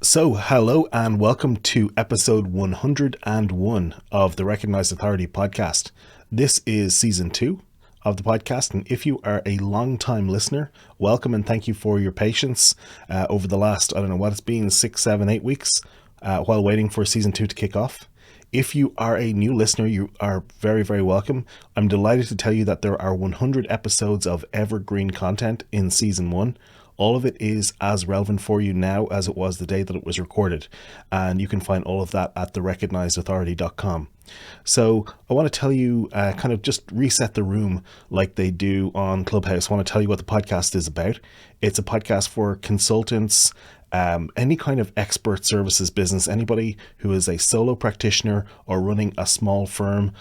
Hello and welcome to episode 101 of the Recognized Authority podcast. This is season 2 of the podcast, and if you are a long-time listener, welcome and thank you for your patience over the last, I don't know what it's been, 6, 7, 8 weeks while waiting for season 2 to kick off. If you are a new listener, you are very, very welcome. I'm delighted to tell you that there are 100 episodes of evergreen content in season 1. All of it is as relevant for you now as it was the day that it was recorded. And you can find all of that at therecognizedauthority.com. So I want to tell you, kind of just reset the room like they do on Clubhouse. I want to tell you what the podcast is about. It's a podcast for consultants, any kind of expert services business, anybody who is a solo practitioner or running a small firm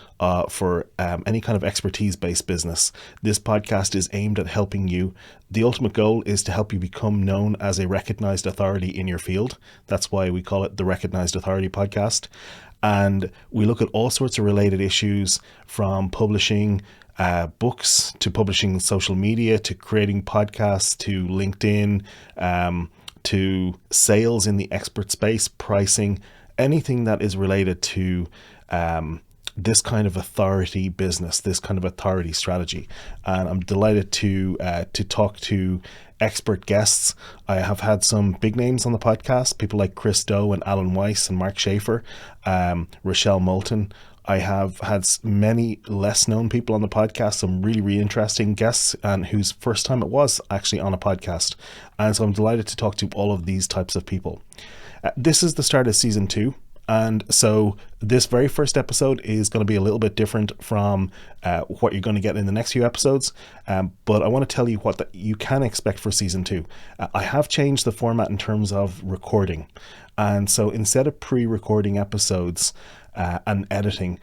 for any kind of expertise-based business. This podcast is aimed at helping you. The ultimate goal is to help you become known as a recognized authority in your field. That's why we call it the Recognized Authority podcast. And we look at all sorts of related issues, from publishing books to publishing social media to creating podcasts to LinkedIn, to sales in the expert space, pricing, anything that is related to this kind of authority business, this kind of authority strategy. And I'm delighted to talk to expert guests. I have had some big names on the podcast, people like Chris Do and Alan Weiss and Mark Schaefer, Rochelle Moulton. I have had many less known people on the podcast, some really, really interesting guests, and whose first time it was actually on a podcast. And so I'm delighted to talk to all of these types of people. This is the start of season 2. And so this very first episode is going to be a little bit different from what you're going to get in the next few episodes. But I want to tell you what you can expect for season 2. I have changed the format in terms of recording. And so instead of pre-recording episodes and editing,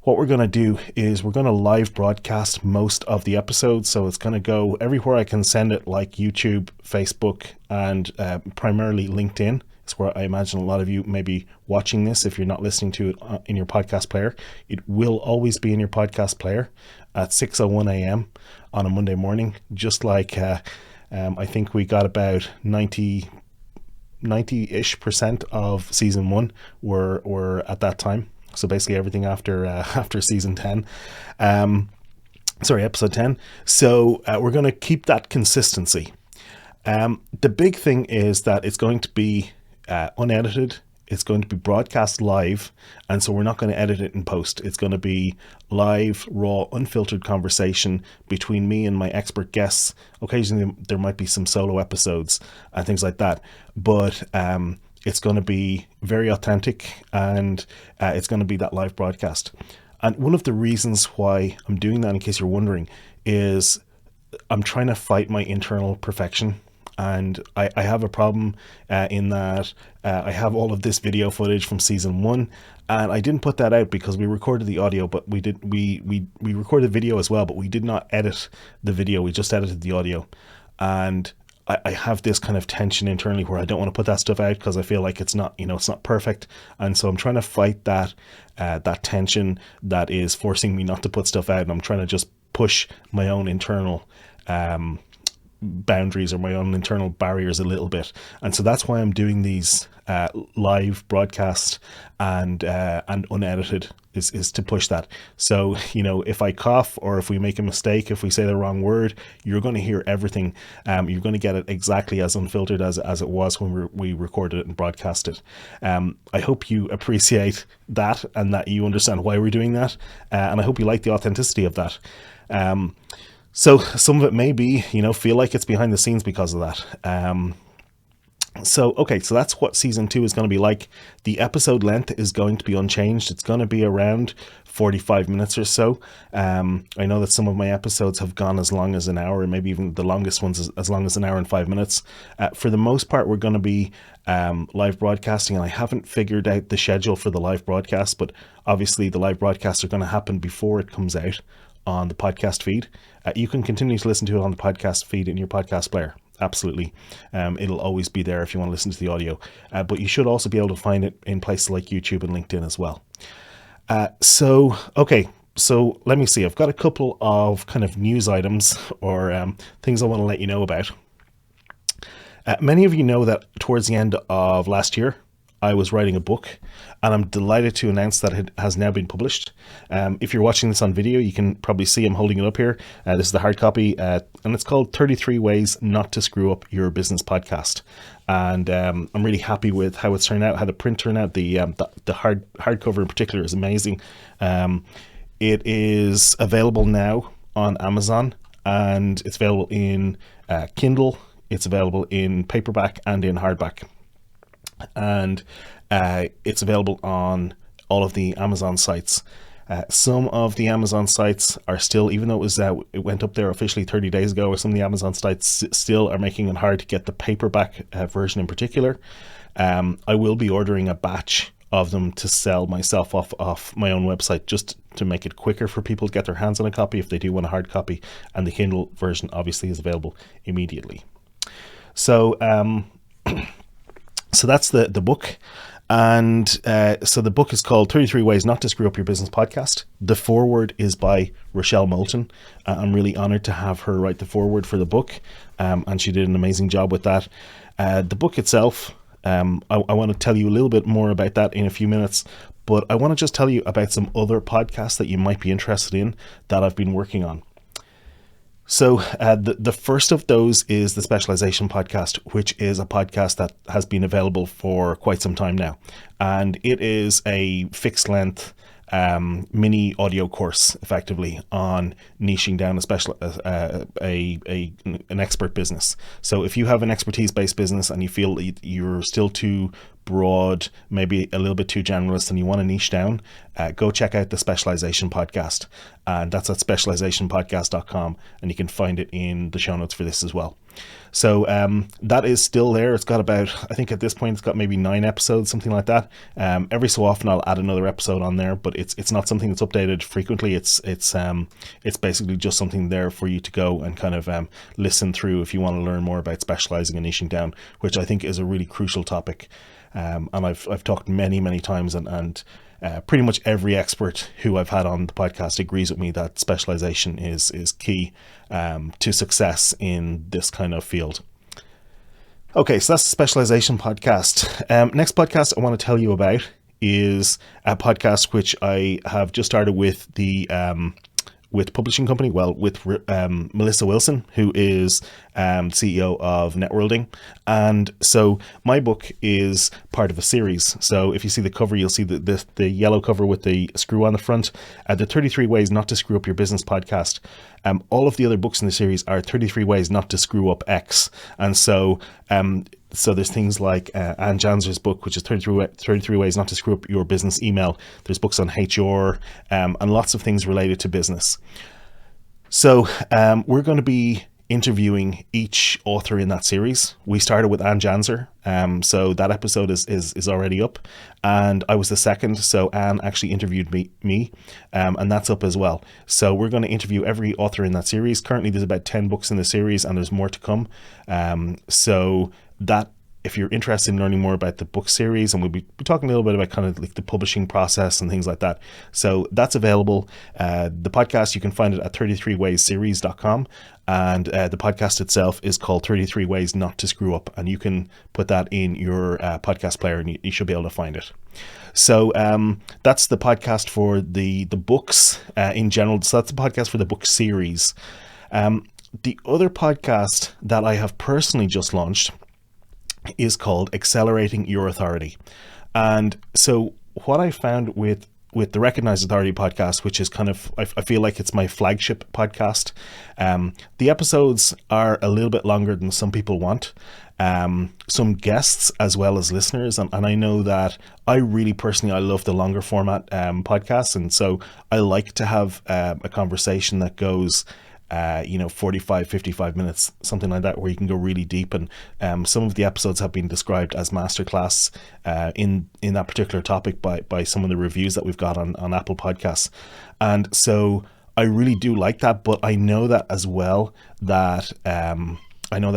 what we're going to do is we're going to live broadcast most of the episodes. So it's going to go everywhere I can send it, like YouTube, Facebook, and primarily LinkedIn. It's where I imagine a lot of you may be watching this if you're not listening to it in your podcast player. It will always be in your podcast player at 6:01 a.m. on a Monday morning, just like I think we got about 90-ish% of season 1 were at that time. So basically everything after season 10. Episode 10. So we're going to keep that consistency. The big thing is that it's going to be unedited. It's going to be broadcast live, and so we're not going to edit it in post. It's going to be live, raw, unfiltered conversation between me and my expert guests. Occasionally there might be some solo episodes and things like that, but it's going to be very authentic, and it's going to be that live broadcast. And one of the reasons why I'm doing that, in case you're wondering, is I'm trying to fight my internal perfection. And I have a problem in that I have all of this video footage from season 1, and I didn't put that out because we recorded the audio, but we recorded video as well, but we did not edit the video. We just edited the audio. And I have this kind of tension internally where I don't want to put that stuff out because I feel like it's not perfect. And so I'm trying to fight that tension that is forcing me not to put stuff out. And I'm trying to just push my own internal boundaries or my own internal barriers a little bit. And so that's why I'm doing these live broadcasts and unedited is to push that. So, if I cough or if we make a mistake, if we say the wrong word, you're going to hear everything. You're going to get it exactly as unfiltered as it was when we recorded it and broadcast it. I hope you appreciate that and that you understand why we're doing that. And I hope you like the authenticity of that. So some of it may be, feel like it's behind the scenes because of that. So that's what season 2 is going to be like. The episode length is going to be unchanged. It's going to be around 45 minutes or so. I know that some of my episodes have gone as long as an hour, and maybe even the longest ones as long as an hour and 5 minutes. For the most part, we're going to be live broadcasting, and I haven't figured out the schedule for the live broadcast, but obviously the live broadcasts are going to happen before it comes out on the podcast feed. You can continue to listen to it on the podcast feed in your podcast player. Absolutely. It'll always be there if you want to listen to the audio. But you should also be able to find it in places like YouTube and LinkedIn as well. So let me see. I've got a couple of kind of news items or things I want to let you know about. Many of you know that towards the end of last year, I was writing a book, and I'm delighted to announce that it has now been published. If you're watching this on video, you can probably see I'm holding it up here. This is the hard copy, and it's called 33 Ways Not to Screw Up Your Business Podcast. And I'm really happy with how it's turned out, how the print turned out. The hardcover in particular is amazing. It is available now on Amazon, and it's available in Kindle. It's available in paperback and in hardback. And it's available on all of the Amazon sites. Some of the Amazon sites are still, even though it went up there officially 30 days ago, or some of the Amazon sites still are making it hard to get the paperback version in particular. I will be ordering a batch of them to sell myself off my own website, just to make it quicker for people to get their hands on a copy if they do want a hard copy. And the Kindle version obviously is available immediately. So so that's the book. And so the book is called 33 Ways Not to Screw Up Your Business Podcast. The foreword is by Rochelle Moulton. I'm really honored to have her write the foreword for the book. And she did an amazing job with that. The book itself, I want to tell you a little bit more about that in a few minutes. But I want to just tell you about some other podcasts that you might be interested in that I've been working on. So the first of those is the Specialization Podcast, which is a podcast that has been available for quite some time now. And it is a fixed length mini audio course, effectively, on niching down an expert business. So if you have an expertise-based business and you feel you're still too broad, maybe a little bit too generalist, and you want to niche down, go check out the Specialization Podcast. And that's at specializationpodcast.com, and you can find it in the show notes for this as well. So that is still there. It's got about, I think at this point, it's got maybe 9 episodes, something like that. Every so often I'll add another episode on there, but it's not something that's updated frequently. It's basically just something there for you to go and kind of listen through if you want to learn more about specializing and niching down, which I think is a really crucial topic. And I've talked many times, and pretty much every expert who I've had on the podcast agrees with me that specialization is key to success in this kind of field. Okay, so that's the Specialization Podcast. Next podcast I want to tell you about is a podcast which I have just started with with publishing company, with Melissa Wilson, who is CEO of Networlding. And so my book is part of a series. So if you see the cover, you'll see the yellow cover with the screw on the front, the 33 Ways Not to Screw Up Your Business Podcast. All of the other books in the series are 33 Ways Not to Screw Up X. And so there's things like Ann Janser's book, which is 33 Ways Not to Screw Up Your Business Email. There's books on HR and lots of things related to business. So we're going to be interviewing each author in that series. We started with Ann Janser, so that episode is already up, and I was the second, so Ann actually interviewed me, and that's up as well. So we're going to interview every author in that series. Currently there's about 10 books in the series, and there's more to come. So that, if you're interested in learning more about the book series, and we'll be talking a little bit about kind of like the publishing process and things like that. So that's available. The podcast, you can find it at 33waysseries.com. And the podcast itself is called 33 Ways Not to Screw Up. And you can put that in your podcast player, and you should be able to find it. So that's the podcast for the books in general. So that's the podcast for the book series. The other podcast that I have personally just launched is called Accelerating Your Authority. And so what I found with the Recognized Authority podcast, which is kind of, I feel like it's my flagship podcast, the episodes are a little bit longer than some people want. Some guests as well as listeners. And I know that I really personally, I love the longer format podcasts. And so I like to have a conversation that goes 45, 55 minutes, something like that, where you can go really deep. And some of the episodes have been described as masterclass in that particular topic by some of the reviews that we've got on Apple Podcasts. And so I really do like that, but I know that as well that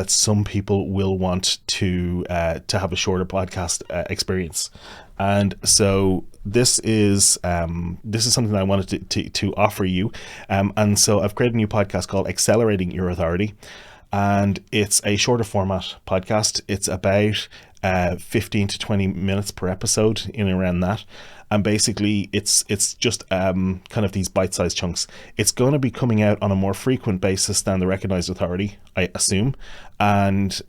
some people will want to have a shorter podcast experience. And so this is something that I wanted to offer you. And so I've created a new podcast called Accelerating Your Authority. and it's a shorter format podcast. It's about 15 to 20 minutes per episode, in and around that. And basically it's just kind of these bite-sized chunks. It's going to be coming out on a more frequent basis than the Recognized Authority, I assume, and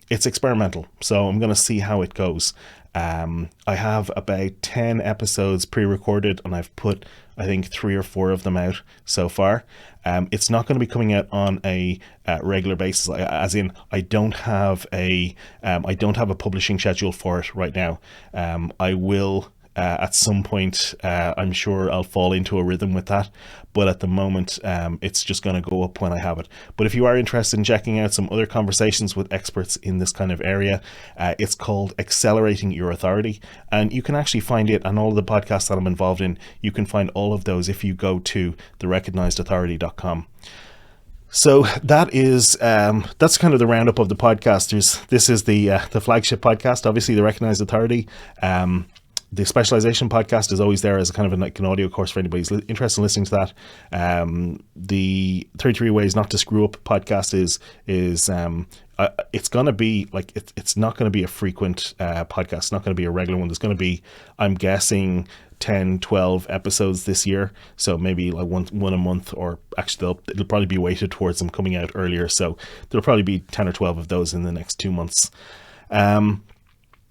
it's experimental, so I'm going to see how it goes. I have about 10 episodes pre-recorded, and I've put, I think, 3 or 4 of them out so far. It's not going to be coming out on a regular basis, as in I don't have a publishing schedule for it right now. I will at some point. I'm sure I'll fall into a rhythm with that, but at the moment it's just going to go up when I have it. But if you are interested in checking out some other conversations with experts in this kind of area, it's called Accelerating Your Authority, and you can actually find it on all of the podcasts that I'm involved in. You can find all of those if you go to therecognizedauthority.com. So that is that's kind of the roundup of the podcast. This is the flagship podcast, obviously, the Recognized Authority. The Specialization podcast is always there as a kind of like an audio course for anybody who's interested in listening to that. The 33 Ways Not to Screw Up podcast is it's going to be like, it's not going to be a frequent podcast. It's not going to be a regular one. There's going to be, I'm guessing, 10, 12 episodes this year. So maybe like one a month, or actually it'll probably be weighted towards them coming out earlier. So there'll probably be 10 or 12 of those in the next 2 months.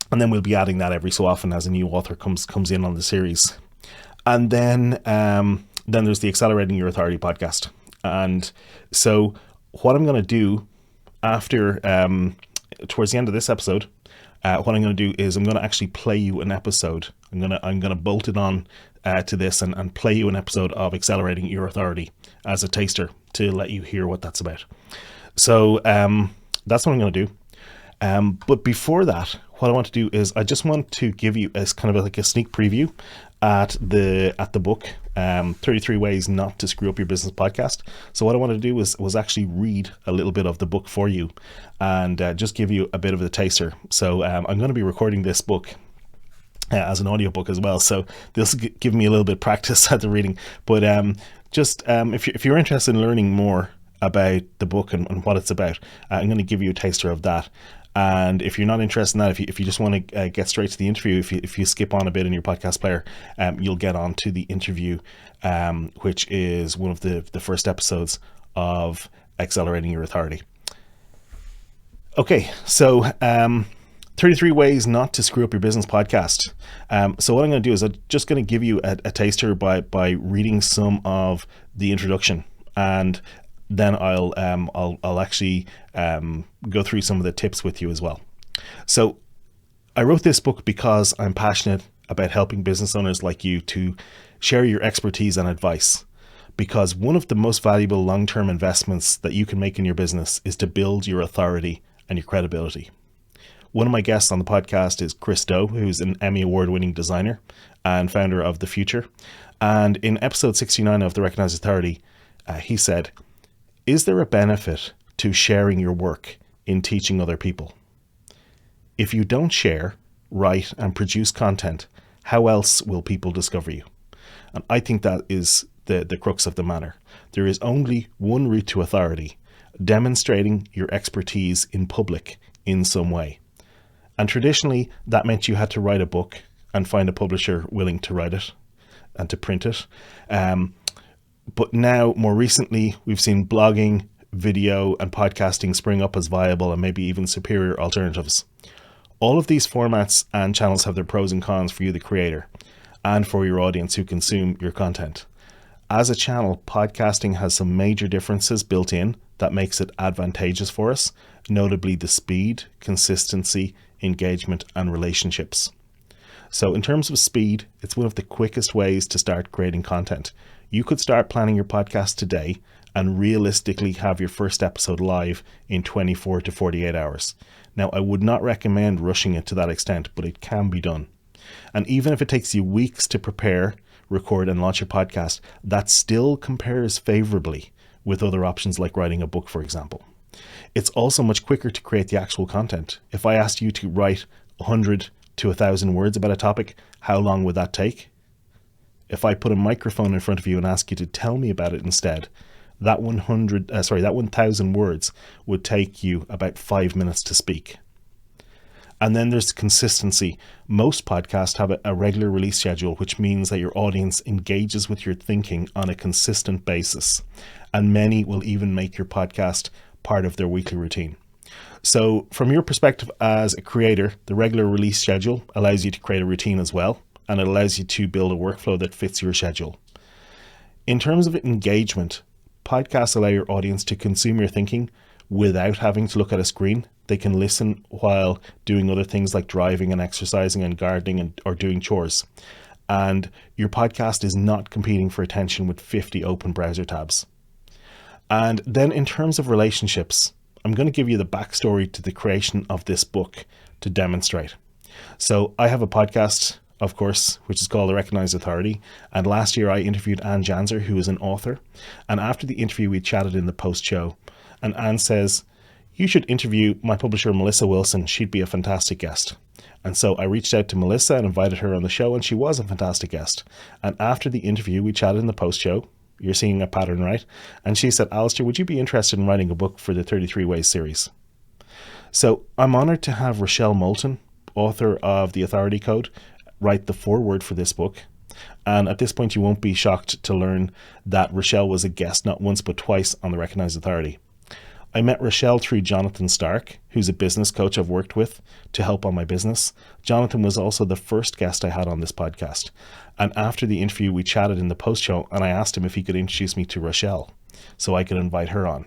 And then we'll be adding that every so often as a new author comes in on the series. And then there's the Accelerating Your Authority podcast. And so what I'm going to do after, towards the end of this episode, what I'm going to do is I'm going to actually play you an episode. I'm going to bolt it on to this and play you an episode of Accelerating Your Authority as a taster to let you hear what that's about. So that's what I'm going to do. But before that, what I want to do is I just want to give you as kind of like a sneak preview at the book, 33 Ways Not to Screw Up Your Business podcast. So what I wanted to do was actually read a little bit of the book for you and just give you a bit of a taster. So I'm going to be recording this book as an audiobook as well. So this will give me a little bit of practice at the reading. But if you're interested in learning more about the book and what it's about, I'm going to give you a taster of that. And if you're not interested in that, if you just want to get straight to the interview, if you skip on a bit in your podcast player, you'll get on to the interview, which is one of the first episodes of Accelerating Your Authority. Okay, so 33 Ways Not to Screw Up Your Business podcast. So what I'm going to do is I'm just going to give you a taster by reading some of the introduction, and then I'll actually go through some of the tips with you as well. So I wrote this book because I'm passionate about helping business owners like you to share your expertise and advice, because one of the most valuable long-term investments that you can make in your business is to build your authority and your credibility. One of my guests on the podcast is Chris Do, who's an Emmy award-winning designer and founder of The Future. And in episode 69 of The Recognized Authority, he said, "Is there a benefit to sharing your work in teaching other people? If you don't share, write, and produce content, how else will people discover you?" And I think that is the crux of the matter. There is only one route to authority: demonstrating your expertise in public in some way. And traditionally, that meant you had to write a book and find a publisher willing to write it and to print it. But now, more recently, we've seen blogging, video, and podcasting spring up as viable and maybe even superior alternatives. All of these formats and channels have their pros and cons for you, the creator, and for your audience who consume your content. As a channel, podcasting has some major differences built in that makes it advantageous for us, notably the speed, consistency, engagement, and relationships. So in terms of speed, it's one of the quickest ways to start creating content. You could start planning your podcast today and realistically have your first episode live in 24 to 48 hours. Now, I would not recommend rushing it to that extent, but it can be done. And even if it takes you weeks to prepare, record, and launch your podcast, that still compares favorably with other options like writing a book, for example. It's also much quicker to create the actual content. If I asked you to write 100 to 1,000 words about a topic, how long would that take? If I put a microphone in front of you and ask you to tell me about it instead, that 1,000 words would take you about 5 minutes to speak. And then there's consistency. Most podcasts have a regular release schedule, which means that your audience engages with your thinking on a consistent basis. And many will even make your podcast part of their weekly routine. So from your perspective as a creator, the regular release schedule allows you to create a routine as well, and it allows you to build a workflow that fits your schedule. In terms of engagement, podcasts allow your audience to consume your thinking without having to look at a screen. They can listen while doing other things like driving and exercising and gardening or doing chores. And your podcast is not competing for attention with 50 open browser tabs. And then in terms of relationships, I'm going to give you the backstory to the creation of this book to demonstrate. So I have a podcast, of course, which is called The Recognized Authority. And last year I interviewed Anne Janzer, who is an author. And after the interview, we chatted in the post show. And Anne says, "You should interview my publisher, Melissa Wilson. She'd be a fantastic guest." And so I reached out to Melissa and invited her on the show, and she was a fantastic guest. And after the interview, we chatted in the post show. You're seeing a pattern, right? And she said, "Alastair, would you be interested in writing a book for the 33 Ways series?" So I'm honored to have Rochelle Moulton, author of The Authority Code, write the foreword for this book. And at this point, you won't be shocked to learn that Rochelle was a guest not once but twice on The Recognized Authority. I met Rochelle through Jonathan Stark, who's a business coach I've worked with to help on my business. Jonathan was also the first guest I had on this podcast. And after the interview, we chatted in the post show, and I asked him if he could introduce me to Rochelle so I could invite her on.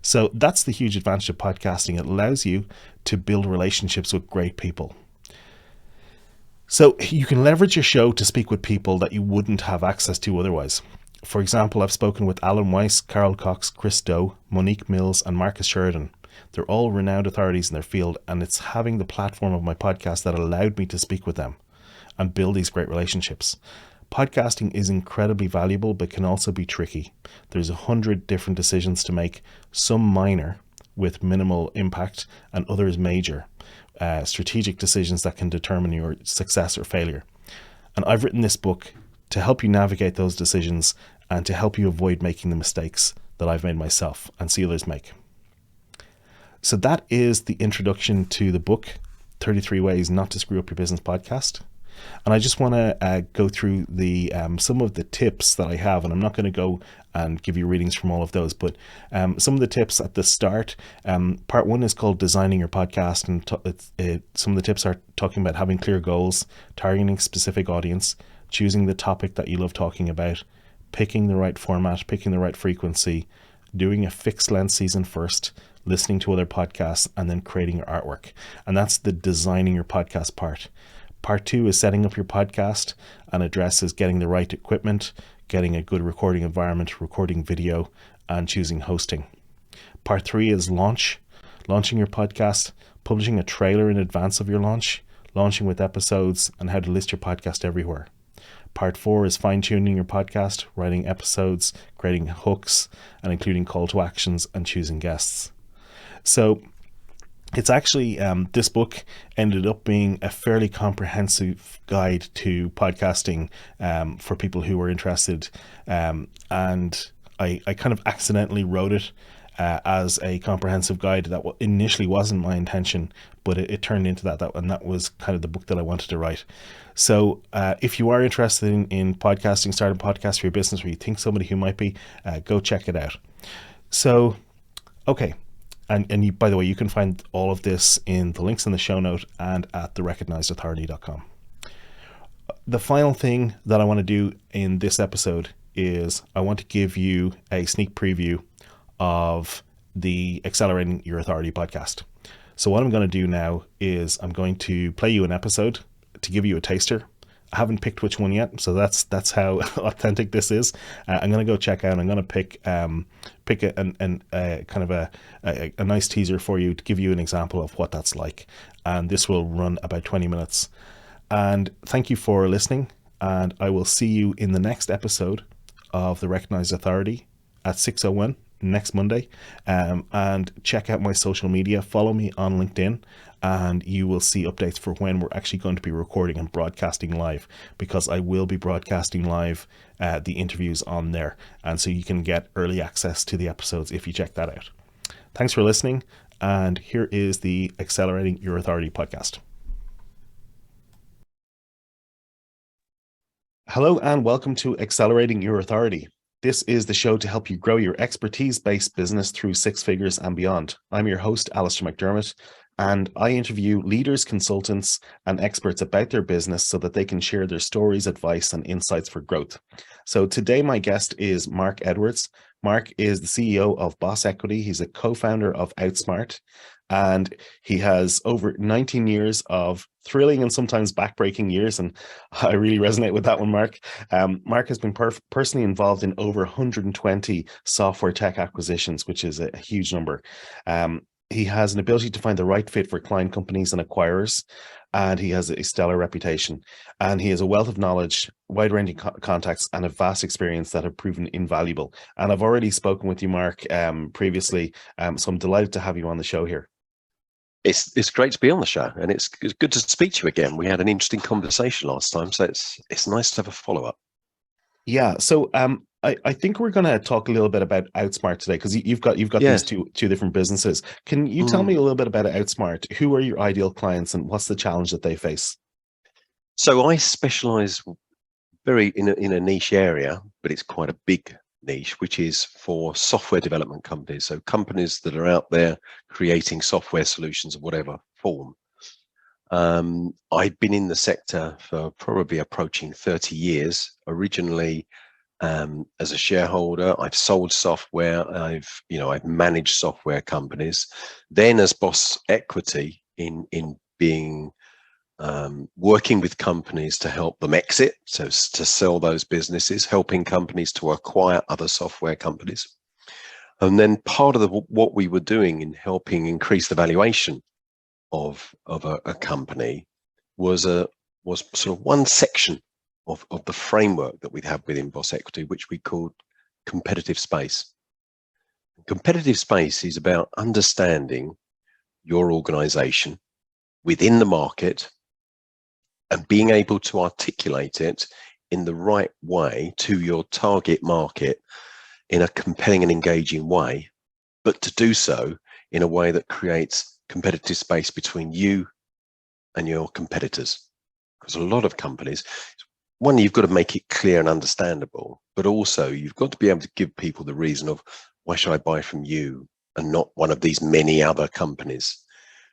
So that's the huge advantage of podcasting. It allows you to build relationships with great people. So you can leverage your show to speak with people that you wouldn't have access to otherwise. For example, I've spoken with Alan Weiss, Carol Cox, Chris Doe, Monique Mills, and Marcus Sheridan. They're all renowned authorities in their field, and it's having the platform of my podcast that allowed me to speak with them and build these great relationships. Podcasting is incredibly valuable, but can also be tricky. There's 100 different decisions to make, some minor with minimal impact and others major. Strategic decisions that can determine your success or failure. And I've written this book to help you navigate those decisions and to help you avoid making the mistakes that I've made myself and see others make. So that is the introduction to the book, 33 Ways Not to Screw Up Your Business podcast. And I just want to go through the some of the tips that I have, and I'm not going to go and give you readings from all of those, but some of the tips at the start. Part one is called Designing Your Podcast, and some of the tips are talking about having clear goals, targeting specific audience, choosing the topic that you love talking about, picking the right format, picking the right frequency, doing a fixed length season first, listening to other podcasts, and then creating your artwork. And that's the designing your podcast part. Part two is setting up your podcast and addresses getting the right equipment, getting a good recording environment, recording video, and choosing hosting. Part three is launching your podcast, publishing a trailer in advance of your launch, launching with episodes, and how to list your podcast everywhere. Part four is fine-tuning your podcast, writing episodes, creating hooks, and including call to actions and choosing guests. So it's actually, this book ended up being a fairly comprehensive guide to podcasting for people who were interested. And I kind of accidentally wrote it as a comprehensive guide. That initially wasn't my intention, but it turned into that, and that was kind of the book that I wanted to write. So if you are interested in podcasting, starting a podcast for your business, or you think somebody who might be, go check it out. So, okay. And you, by the way, you can find all of this in the links in the show note and at therecognizedauthority.com. The final thing that I want to do in this episode is I want to give you a sneak preview of the Accelerating Your Authority podcast. So what I'm going to do now is I'm going to play you an episode to give you a taster. I haven't picked which one yet, so that's how authentic this is. I'm going to go check out. I'm going to pick a kind of a nice teaser for you to give you an example of what that's like. And this will run about 20 minutes. And thank you for listening. And I will see you in the next episode of The Recognized Authority at 6:01 next Monday. And check out my social media. Follow me on LinkedIn and you will see updates for when we're actually going to be recording and broadcasting live, because I will be broadcasting live the interviews on there, and so you can get early access to the episodes if you check that out. Thanks for listening, and here is the Accelerating Your Authority podcast. Hello and welcome to Accelerating Your Authority. This is the show to help you grow your expertise-based business through six figures and beyond. I'm your host, Alastair McDermott, and I interview leaders, consultants, and experts about their business so that they can share their stories, advice, and insights for growth. So today my guest is Mark Edwards. Mark is the CEO of BossEquity. He's a co-founder of Outsmart, and he has over 19 years of thrilling and sometimes backbreaking years, and I really resonate with that one, Mark. Mark has been personally involved in over 120 software tech acquisitions, which is a huge number. He has an ability to find the right fit for client companies and acquirers, and he has a stellar reputation. And he has a wealth of knowledge, wide-ranging contacts, and a vast experience that have proven invaluable. And I've already spoken with you, Mark, previously, so I'm delighted to have you on the show here. It's great to be on the show, and it's good to speak to you again. We had an interesting conversation last time, so it's nice to have a follow-up. Yeah, so I think we're going to talk a little bit about Outsmart today, because you've got Yes. these two different businesses. Can you tell me a little bit about Outsmart? Who are your ideal clients, and what's the challenge that they face? So I specialize very in a niche area, but it's quite a big niche, which is for software development companies. So companies that are out there creating software solutions of whatever form. I've been in the sector for probably approaching 30 years. Originally, as a shareholder, I've sold software. I've managed software companies. Then, as BossEquity, in being working with companies to help them exit, so to sell those businesses, helping companies to acquire other software companies. And then part of what we were doing in helping increase the valuation of a company was sort of one section of the framework that we'd have within BossEquity, which we called competitive space. Competitive space is about understanding your organization within the market and being able to articulate it in the right way to your target market in a compelling and engaging way, but to do so in a way that creates competitive space between you and your competitors. Because a lot of companies, one, you've got to make it clear and understandable, but also you've got to be able to give people the reason of, why should I buy from you and not one of these many other companies?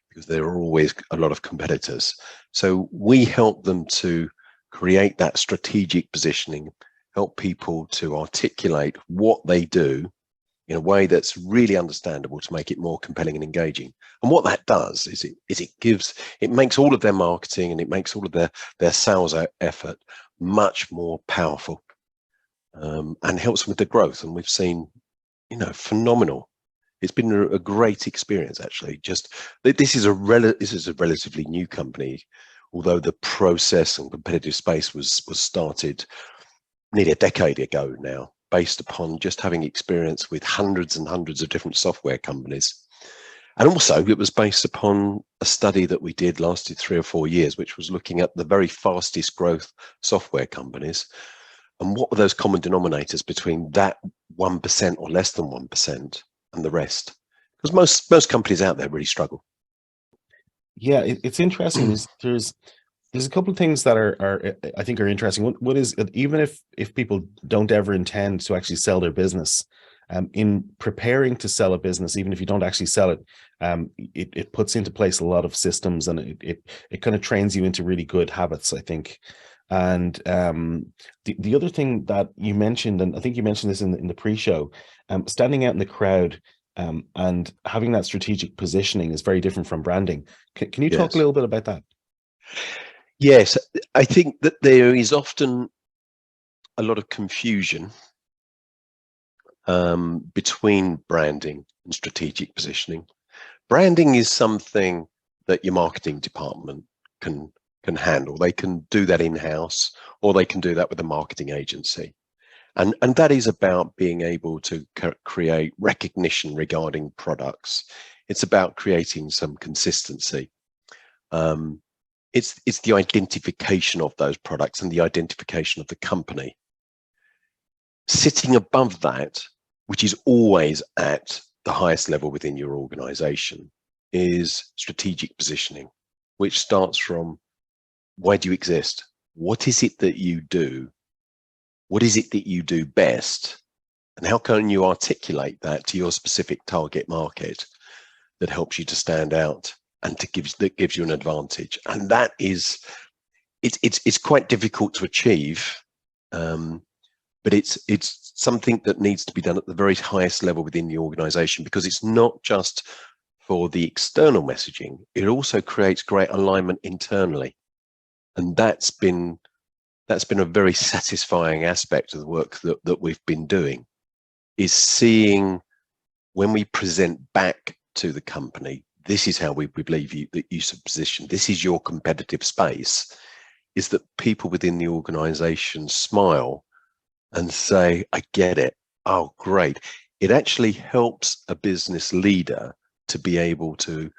Because there are always a lot of competitors. So we help them to create that strategic positioning, help people to articulate what they do in a way that's really understandable to make it more compelling and engaging. And what that does is it makes all of their marketing and it makes all of their sales effort much more powerful, and helps them with the growth. And we've seen, phenomenal. It's been a great experience, actually. Just this is a relatively new company, although the process and competitive space was started nearly a decade ago now, based upon just having experience with hundreds and hundreds of different software companies. And also it was based upon a study that we did, lasted 3 or 4 years, which was looking at the very fastest growth software companies and what were those common denominators between that 1% or less than 1% and the rest, because most companies out there really struggle. Yeah, it's interesting. There's a couple of things that are I think are interesting. One is, even if people don't ever intend to actually sell their business, in preparing to sell a business, even if you don't actually sell it, it puts into place a lot of systems, and it kind of trains you into really good habits, I think. And the other thing that you mentioned, and I think you mentioned this in the pre-show, standing out in the crowd, and having that strategic positioning is very different from branding. Can you talk a little bit about that? Yes, I think that there is often a lot of confusion between branding and strategic positioning. Branding is something that your marketing department can handle. They can do that in-house, or they can do that with a marketing agency. And that is about being able to create recognition regarding products. It's about creating some consistency. It's the identification of those products and the identification of the company. Sitting above that, which is always at the highest level within your organization, is strategic positioning, which starts from, why do you exist? What is it that you do? What is it that you do best? And how can you articulate that to your specific target market that helps you to stand out and that gives you an advantage? And that is, it's quite difficult to achieve, but it's something that needs to be done at the very highest level within the organization, because it's not just for the external messaging, it also creates great alignment internally. And that's been a very satisfying aspect of the work that we've been doing, is seeing when we present back to the company, this is how we believe that you should position, this is your competitive space, is that people within the organization smile and say, I get it. Oh, great. It actually helps a business leader to be able to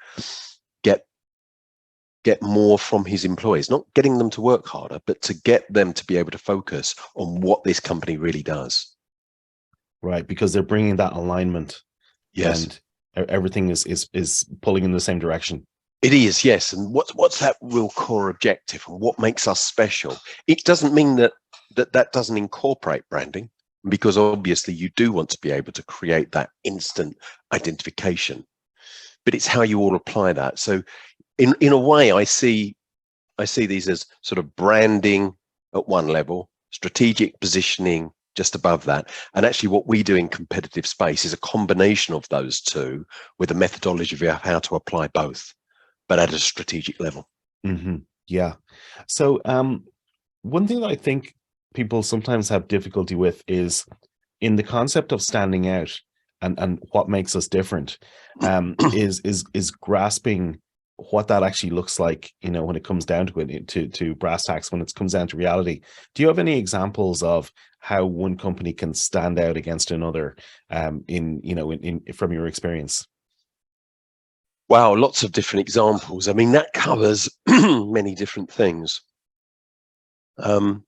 get more from his employees, not getting them to work harder, but to get them to be able to focus on what this company really does. Right, because they're bringing that alignment. Yes. And everything is pulling in the same direction. It is, yes. And what's that real core objective, and what makes us special? It doesn't mean that doesn't incorporate branding, because obviously you do want to be able to create that instant identification, but it's how you all apply that. So in a way, I see these as sort of branding at one level, strategic positioning just above that. And actually what we do in competitive space is a combination of those two, with a methodology of how to apply both, but at a strategic level. Mm-hmm. Yeah. So one thing that I think people sometimes have difficulty with is in the concept of standing out, and what makes us different, is grasping what that actually looks like, when it comes down to it, to brass tacks, when it comes down to reality. Do you have any examples of how one company can stand out against another, in from your experience? Wow, lots of different examples. I mean, that covers many different things. There's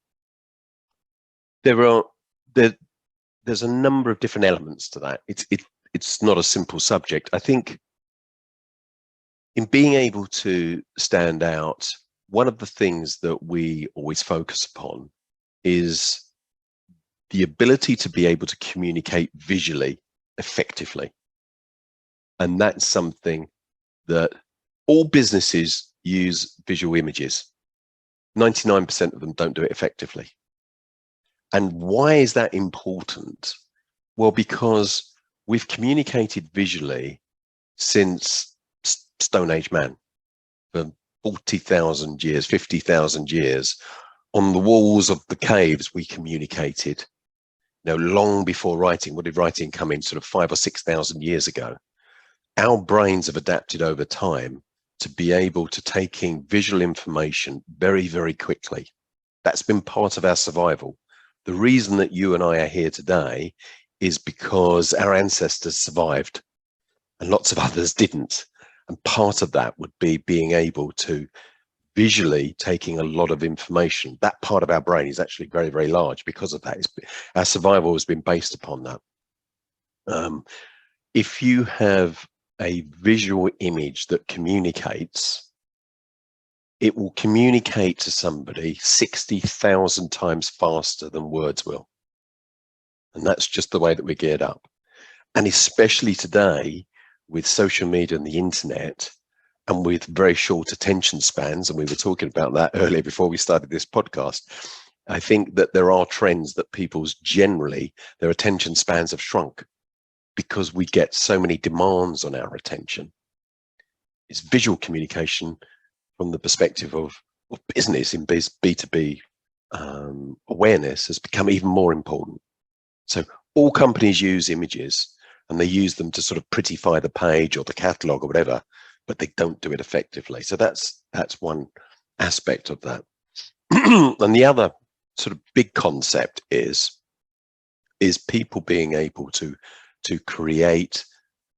a number of different elements to that. It's not a simple subject. I think in being able to stand out, one of the things that we always focus upon is the ability to be able to communicate visually effectively. And that's something that all businesses use visual images. 99% of them don't do it effectively. And why is that important? Well, because we've communicated visually since Stone Age man, for 40,000 years, 50,000 years. On the walls of the caves, we communicated. Long before writing. What did writing come in? Sort of 5,000 or 6,000 years ago. Our brains have adapted over time to be able to take in visual information very, very quickly. That's been part of our survival. The reason that you and I are here today is because our ancestors survived and lots of others didn't. And part of that would be being able to visually taking a lot of information. That part of our brain is actually very, very large because of that. Our survival has been based upon that. If you have a visual image that communicates, it will communicate to somebody 60,000 times faster than words will. And that's just the way that we're geared up. And especially today, with social media and the internet, and with very short attention spans, and we were talking about that earlier before we started this podcast, I think that there are trends that people's generally, their attention spans have shrunk because we get so many demands on our attention. It's visual communication from the perspective of business in B2B awareness has become even more important. So all companies use images, and they use them to sort of prettify the page or the catalog or whatever, but they don't do it effectively. So that's one aspect of that. And the other sort of big concept is people being able to create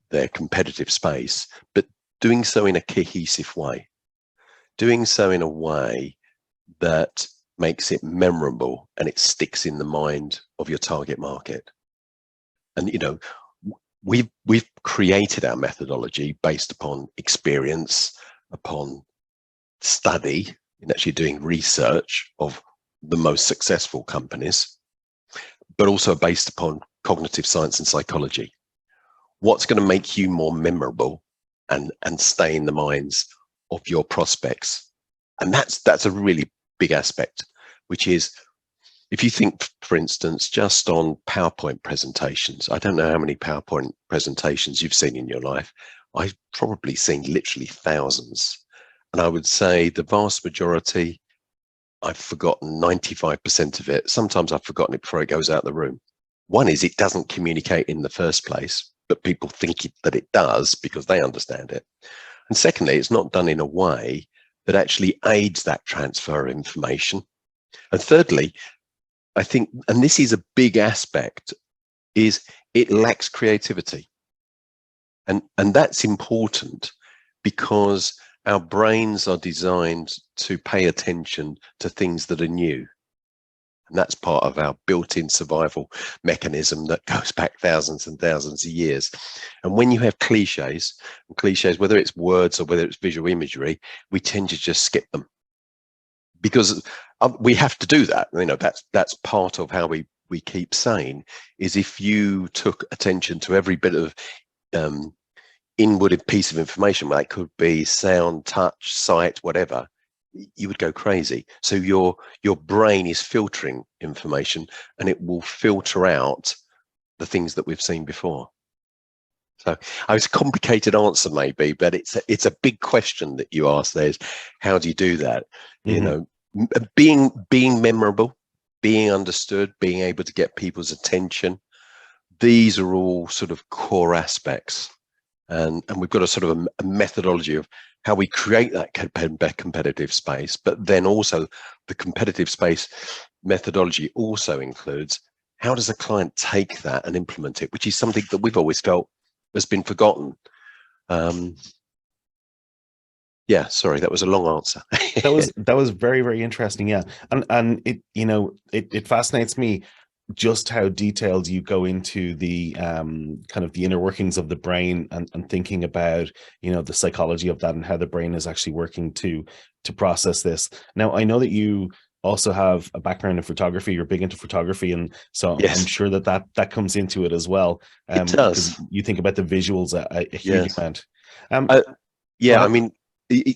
their competitive space, but doing so in a cohesive way. doing so in a way that makes it memorable and it sticks in the mind of your target market. And we've created our methodology based upon experience, upon study, in actually doing research of the most successful companies, but also based upon cognitive science and psychology. What's going to make you more memorable and stay in the minds of your prospects? And that's a really big aspect, which is, if you think, for instance, just on PowerPoint presentations, I don't know how many PowerPoint presentations you've seen in your life. I've probably seen literally thousands. And I would say the vast majority, I've forgotten 95% of it. Sometimes I've forgotten it before it goes out the room. One is it doesn't communicate in the first place, but people think that it does because they understand it. And secondly, it's not done in a way that actually aids that transfer of information. And thirdly, I think, and this is a big aspect, is it lacks creativity. And that's important because our brains are designed to pay attention to things that are new. And that's part of our built-in survival mechanism that goes back thousands and thousands of years. And when you have cliches, whether it's words or whether it's visual imagery, we tend to just skip them because we have to do that. That's part of how we keep sane, is if you took attention to every bit of inward piece of information, that could be sound, touch, sight, whatever, you would go crazy. So your brain is filtering information, and it will filter out the things that we've seen before. So it's a complicated answer maybe, but it's a big question that you ask there, is how do you do that? Being memorable, being understood, being able to get people's attention. These are all sort of core aspects. And we've got a sort of a methodology of how we create that competitive space, but then also the competitive space methodology also includes how does a client take that and implement it, which is something that we've always felt has been forgotten. Yeah, sorry, that was a long answer. That was very, very interesting. Yeah. And it fascinates me just how detailed you go into the kind of the inner workings of the brain and thinking about, the psychology of that and how the brain is actually working to process this. Now, I know that you also have a background in photography. You're big into photography, and so Yes. I'm sure that comes into it as well. It does. You think about the visuals a huge amount. Yeah, I mean,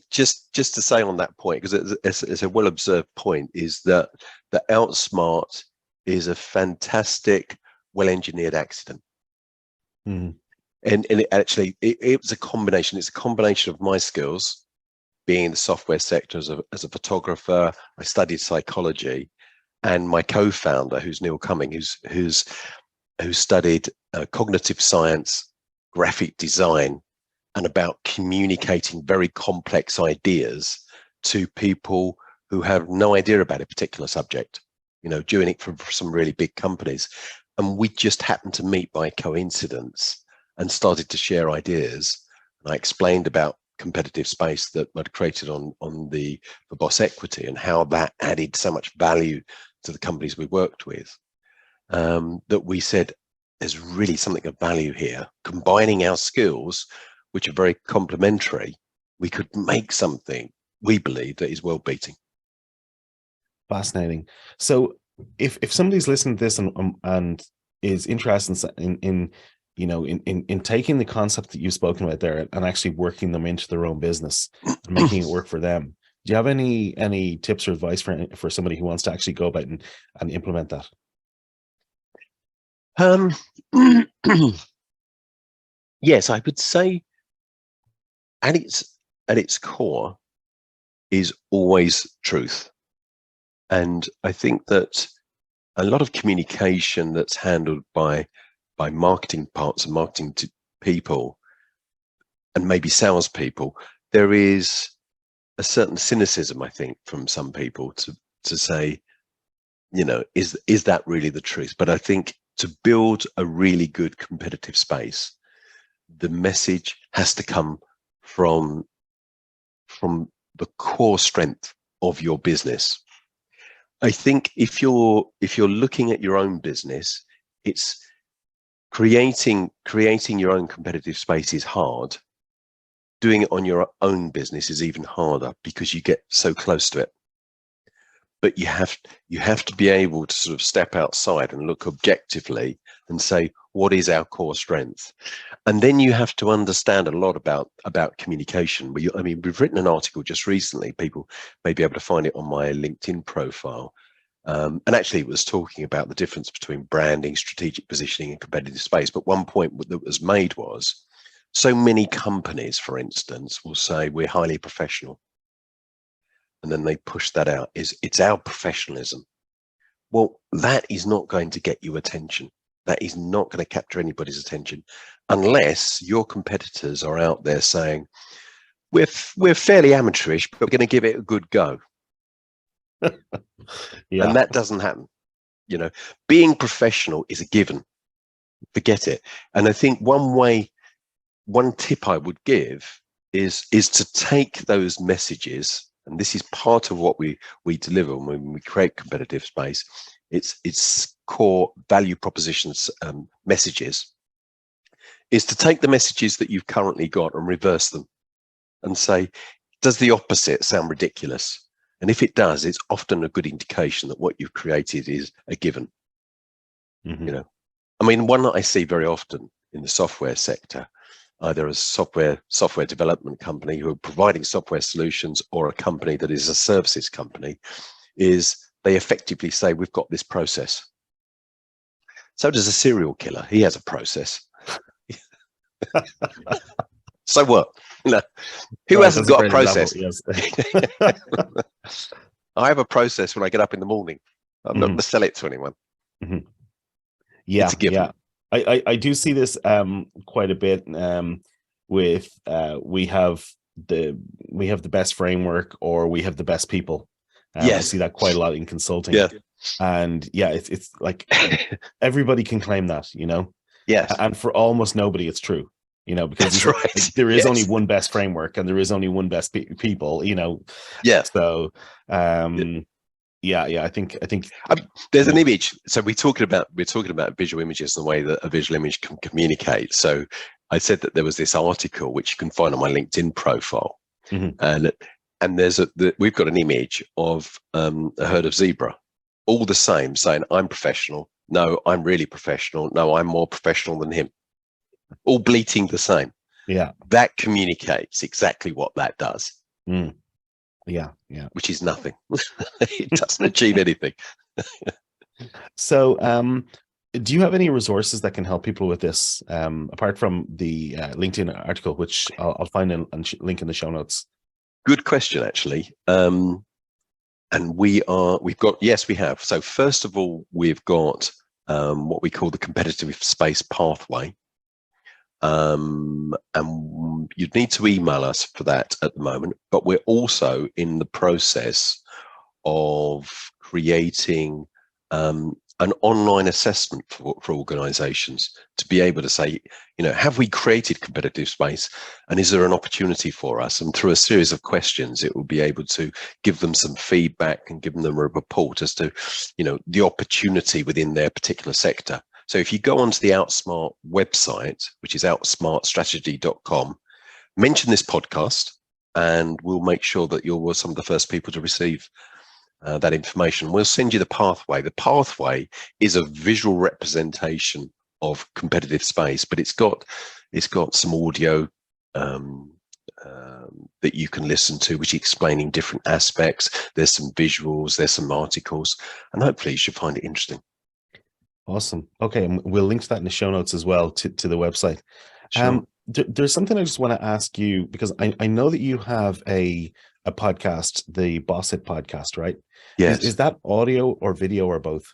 just to say on that point, because it's a well observed point, is that the outsmart is a fantastic, well engineered accident. Mm. And it was a combination. It's a combination of my skills, being in the software sector as a photographer. I studied psychology, and my co-founder, who's Neil Cumming, who studied cognitive science, graphic design, and about communicating very complex ideas to people who have no idea about a particular subject, doing it for some really big companies. And we just happened to meet by coincidence and started to share ideas. And I explained about competitive space that I'd created for BossEquity, and how that added so much value to the companies we worked with, that we said, there's really something of value here. Combining our skills, which are very complementary, we could make something, we believe, that is world beating. Fascinating. So if somebody's listening to this and is interested in taking the concept that you've spoken about there and actually working them into their own business and making it work for them, do you have any tips or advice for somebody who wants to actually go about and implement that? Yes, I would say at its core is always truth. And I think that a lot of communication that's handled by marketing parts and marketing people, and maybe salespeople, there is a certain cynicism, I think, from some people to say, is that really the truth? But I think to build a really good competitive space, the message has to come from the core strength of your business. I think if you're looking at your own business, it's creating your own competitive space is hard. Doing it on your own business is even harder because you get so close to it. But you have to be able to sort of step outside and look objectively and say, what is our core strength? And then you have to understand a lot about communication. I mean, we've written an article just recently. People may be able to find it on my LinkedIn profile. And actually, it was talking about the difference between branding, strategic positioning, and competitive space. But one point that was made was, so many companies, for instance, will say we're highly professional. And then they push that out, it's our professionalism. Well, that is not going to get you attention. That is not going to capture anybody's attention unless your competitors are out there saying, we're fairly amateurish, but we're going to give it a good go. Yeah. And that doesn't happen. You know, being professional is a given. Forget it. And I think one tip I would give is to take those messages, and this is part of what we deliver when we create competitive space. It's core value propositions messages, is to take the messages that you've currently got and reverse them and say, does the opposite sound ridiculous? And if it does, it's often a good indication that what you've created is a given. Mm-hmm. You know, I mean, one that I see very often in the software sector, either a software development company who are providing software solutions or a company that is a services company, is they effectively say, we've got this process. So does a serial killer. He has a process. So what? You know, who hasn't got a process? Example, yes. I have a process when I get up in the morning. I'm not going to sell it to anyone. Mm-hmm. Yeah, it's a given. Yeah. I do see this quite a bit with we have the best framework, or we have the best people. Yes. I see that quite a lot in consulting. Yeah. And yeah, it's like everybody can claim that, you know. Yes. And for almost nobody, it's true, you know, because that's right. There is only one best framework, and there is only one best people, you know. Yeah. So yeah, I think there's an image. So we're talking about visual images and the way that a visual image can communicate. So I said that there was this article which you can find on my LinkedIn profile, and there's we've got an image of a herd of zebra, all the same, saying, I'm professional. No, I'm really professional. No, I'm more professional than him. All bleating the same. Yeah. That communicates exactly what that does. Yeah. Which is nothing. It doesn't achieve anything. So, do you have any resources that can help people with this, apart from the LinkedIn article, which I'll find and link in the show notes? Good question, actually. And we have. So first of all, we've got what we call the competitive space pathway. And you'd need to email us for that at the moment, but we're also in the process of creating an online assessment for organizations to be able to say, you know, have we created competitive space, and is there an opportunity for us? And through a series of questions, it will be able to give them some feedback and give them a report as to, you know, the opportunity within their particular sector. So if you go onto the Outsmart website, which is outsmartstrategy.com, mention this podcast, and we'll make sure that you're some of the first people to receive that information. We'll send you the pathway. The pathway is a visual representation of competitive space, but it's got some audio that you can listen to, which is explaining different aspects. There's some visuals, there's some articles, and hopefully you should find it interesting. Awesome. Okay, and we'll link to that in the show notes as well to the website. Sure. There's something I just want to ask you, because I know that you have a podcast, the BossEquity podcast, right? Yes. Is that audio or video or both?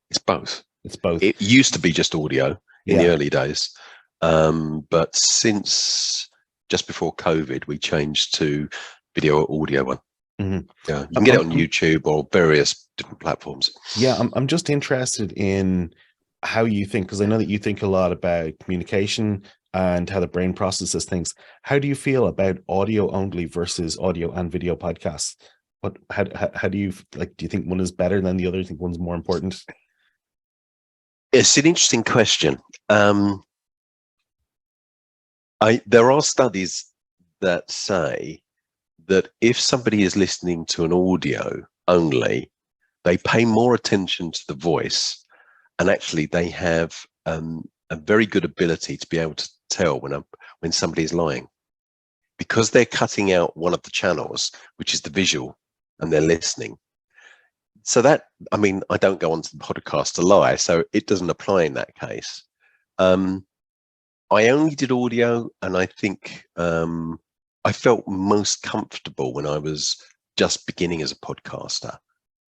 It's both. It's both. It used to be just audio in the early days, but since just before COVID, we changed to video or audio one. Yeah, you can get it on YouTube or various different platforms. Yeah, I'm just interested in how you think, because I know that you think a lot about communication and how the brain processes things. How do you feel about audio only versus audio and video podcasts? How do you like? Do you think one is better than the other? Do you think one's more important? It's an interesting question. There are studies that say that if somebody is listening to an audio only, they pay more attention to the voice, and actually they have a very good ability to be able to tell when somebody is lying, because they're cutting out one of the channels, which is the visual, and they're listening. So that, I mean, I don't go onto the podcast to lie, so it doesn't apply in that case. I only did audio, and I think I felt most comfortable when I was just beginning as a podcaster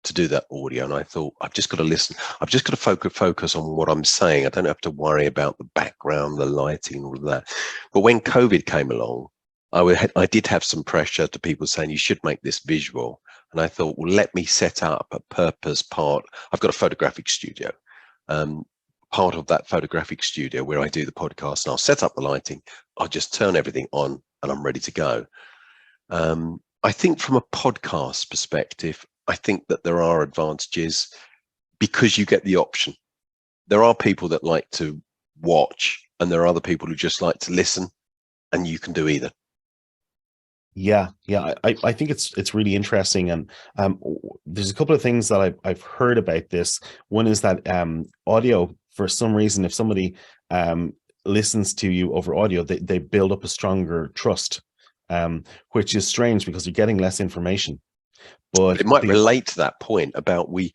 to do that audio. And I thought, I've just got to listen. I've just got to focus on what I'm saying. I don't have to worry about the background, the lighting, and all of that. But when COVID came along, I did have some pressure to people saying, you should make this visual. And I thought, well, let me set up a purpose part. I've got a photographic studio. Part of that photographic studio where I do the podcast, and I'll set up the lighting. I'll just turn everything on and I'm ready to go. I think from a podcast perspective, I think that there are advantages because you get the option. There are people that like to watch, and there are other people who just like to listen, and you can do either. Yeah, I think it's really interesting, and there's a couple of things that I've heard about this. One is that audio, for some reason, if somebody listens to you over audio, they build up a stronger trust, which is strange because you're getting less information. But it might relate to that point about we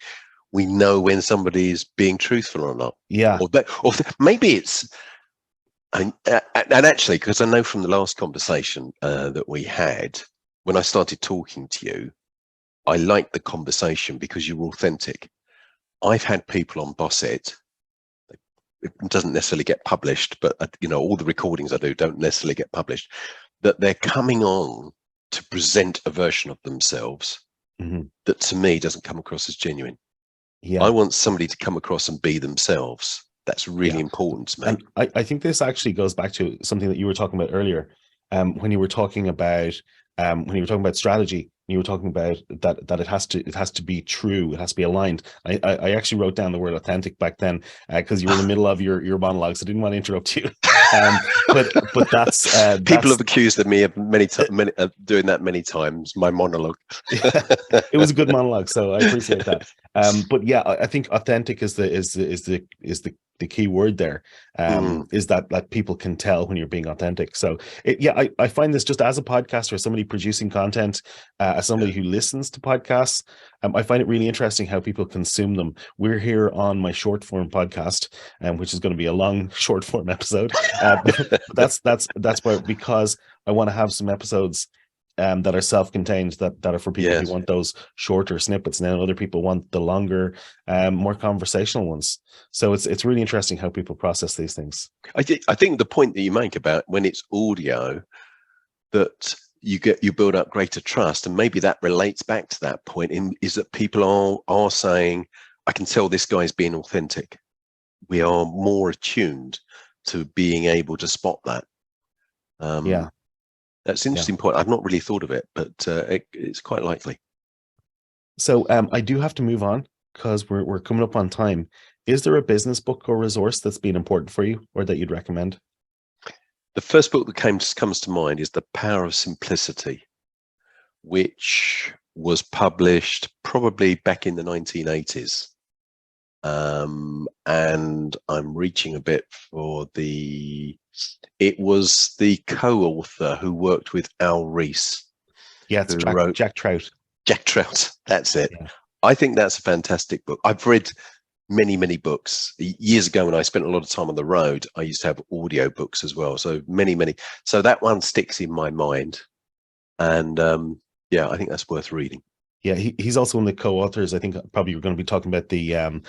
know when somebody is being truthful or not. Yeah, or maybe it's. And actually, because I know from the last conversation that we had, when I started talking to you, I liked the conversation because you're authentic. I've had people on BossEquity. It doesn't necessarily get published, but all the recordings I do don't necessarily get published. That they're coming on to present a version of themselves that, to me, doesn't come across as genuine. Yeah, I want somebody to come across and be themselves. That's really important to me. And I think this actually goes back to something that you were talking about earlier, when you were talking about strategy. You were talking about that it has to be true. It has to be aligned. I actually wrote down the word authentic back then because you were in the middle of your monologue, so I didn't want to interrupt you. But that's people have accused of me of doing that many times. My monologue. It was a good monologue, so I appreciate that. But yeah, I think authentic is the key word there. Is that people can tell when you're being authentic. So I find this just as a podcaster, as somebody producing content, as somebody who listens to podcasts, I find it really interesting how people consume them. We're here on my short form podcast, which is going to be a long short form episode. But that's why, because I want to have some episodes that are self-contained, that are for people who want those shorter snippets, and then other people want the longer, more conversational ones. So it's really interesting how people process these things. I think the point that you make about when it's audio, that you build up greater trust, and maybe that relates back to that point, is that people are saying, I can tell this guy's being authentic. We are more attuned to being able to spot that. That's an interesting point. I've not really thought of it, but it's quite likely. So I do have to move on because we're coming up on time. Is there a business book or resource that's been important for you, or that you'd recommend? The first book that comes to mind is The Power of Simplicity, which was published probably back in the 1980s. And I'm reaching a bit for it was the co-author who worked with Al Rees. Yeah, it's Jack Trout. Jack Trout, that's it. Yeah. I think that's a fantastic book. I've read many books. Years ago, when I spent a lot of time on the road, I used to have audio books as well. So many. So that one sticks in my mind. And I think that's worth reading. Yeah, he's also one of the co-authors. I think probably we're going to be talking about the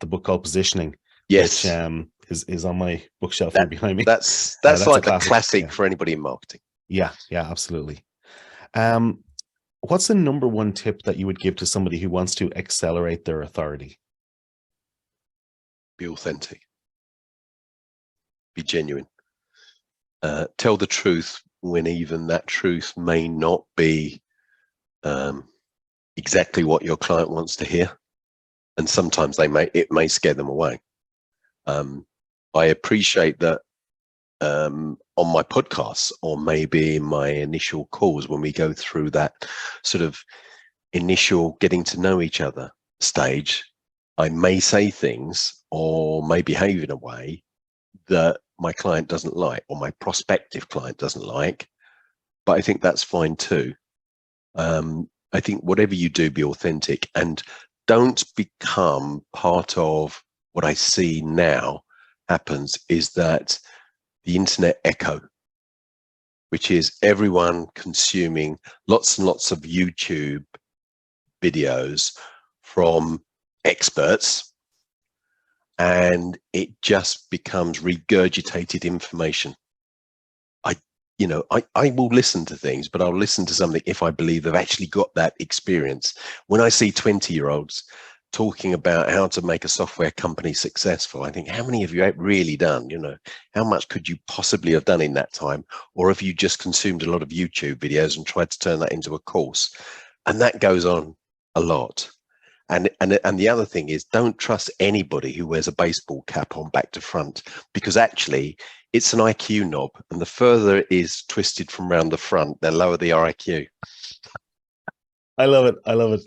book called Positioning. Yes, which is on my bookshelf here behind me. That's like a classic for anybody in marketing. Yeah, absolutely. What's the number one tip that you would give to somebody who wants to accelerate their authority? Be authentic. Be genuine. tell the truth when even that truth may not be exactly what your client wants to hear, and sometimes it may scare them away. I appreciate that on my podcasts, or maybe in my initial calls, when we go through that sort of initial getting to know each other stage, I may say things or may behave in a way that my client doesn't like, or my prospective client doesn't like, but I think that's fine too. I think whatever you do, be authentic, and don't become part of what I see now happens is that the internet echo, which is everyone consuming lots and lots of YouTube videos from experts, and it just becomes regurgitated information. I will listen to things, but I'll listen to something if I believe they've actually got that experience. When I see 20-year-olds talking about how to make a software company successful, I think, how many have you really done? How much could you possibly have done in that time? Or have you just consumed a lot of YouTube videos and tried to turn that into a course? And that goes on a lot. And the other thing is, don't trust anybody who wears a baseball cap on back to front, because actually it's an IQ knob, and the further it is twisted from around the front, the lower the IQ. I love it. I love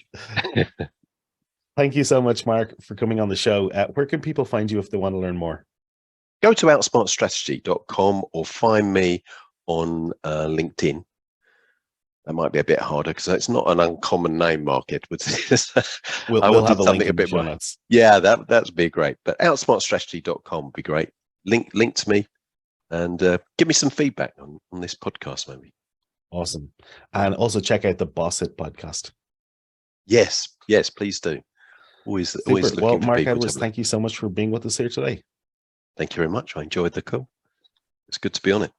it. Thank you so much, Mark, for coming on the show. Where can people find you if they want to learn more? Go to outsmartstrategy.com or find me on LinkedIn. That might be a bit harder because it's not an uncommon name, Mark Edwards. We'll have a link in the show notes. Yeah, that'd be great. But outsmartstrategy.com would be great. Link to me, and give me some feedback on this podcast, maybe. Awesome. And also check out the Boss It podcast. Yes, please do. Always looking well, for Mark people. Edwards, thank you so much for being with us here today. Thank you very much. I enjoyed the call. It's good to be on it.